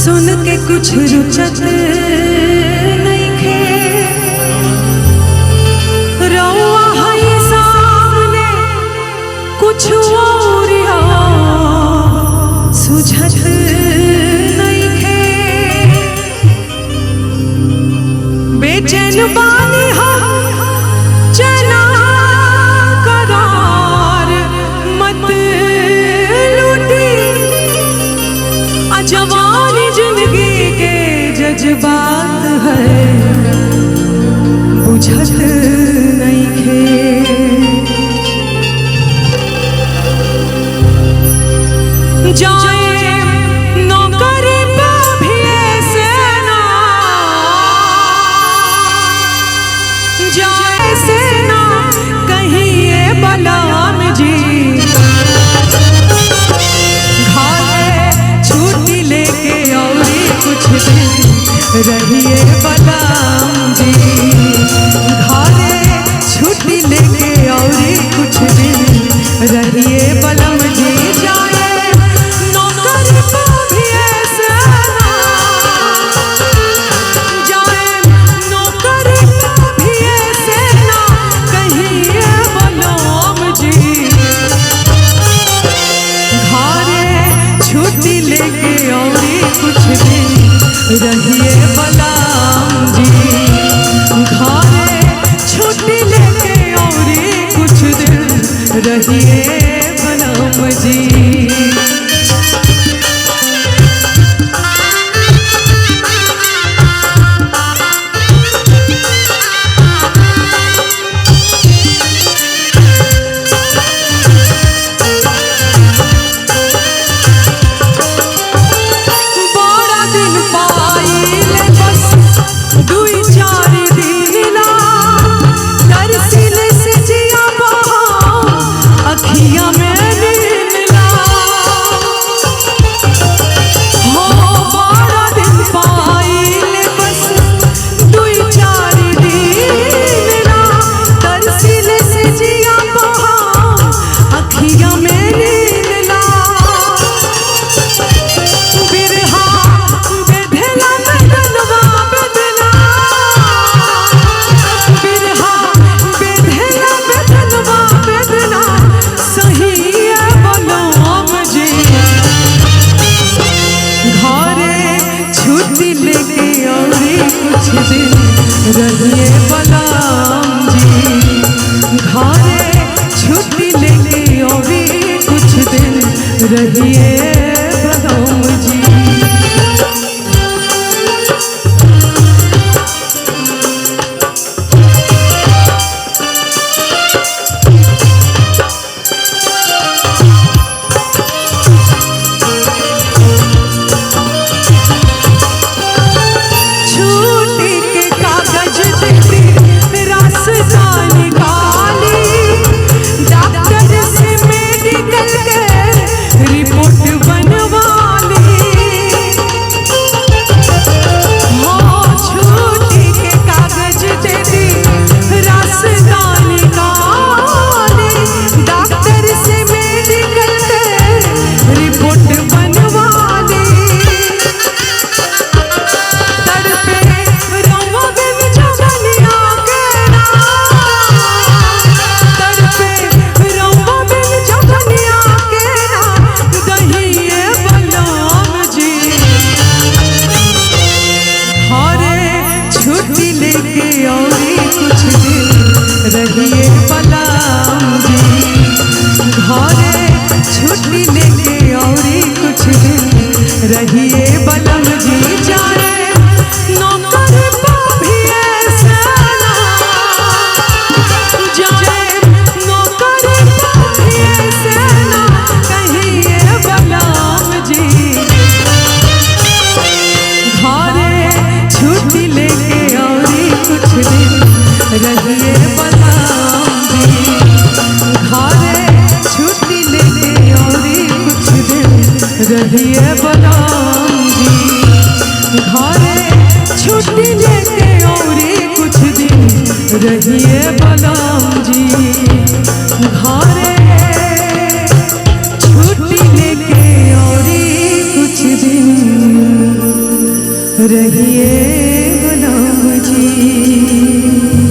सुन के कुछ रुचत नहीं खे रउआ हई सामने कुछ और सुझत नहीं खे बेचैन बानी चना करार मत लूटी जवानी जिंदगी के जज्बात है बुझत नहीं खे जाए नौकरी पे भी ऐसे ना जाए से ना कहीं ये बलाम जी रहिए बलम जी घरे छुट्टी लेके और कुछ दिन रहिए बलम जी जाए नौकरी पे भी ऐसे ना जाए नौकरी पे भी ऐसे ना कहीं बलम जी घरे छुट्टी लेके और कुछ दिन रहिए बलम जी घरे छुट्टी लेके और कुछ दिन रहिए बलम जी। रहिए बलम जी घरे छुट्टी लेके और कुछ दिन रहिए बलम जी। रहिए बलम जी घरे छुट्टी लेके और कुछ दिन रहिए बलम जी जाए नौकरी पे भी ऐसे ना जाए नौकरी पे भी ऐसे ना कहीं बलम जी घरे छुट्टी लेके और कुछ दिन रहिए बलम जी घरे छुट्टी लेके और कुछ दिन रहिए बलम जी घरे छुट्टी लेके और कुछ दिन रहिए बलम जी घरे छुट्टी लेके और कुछ दिन रहिए गुलाम जी।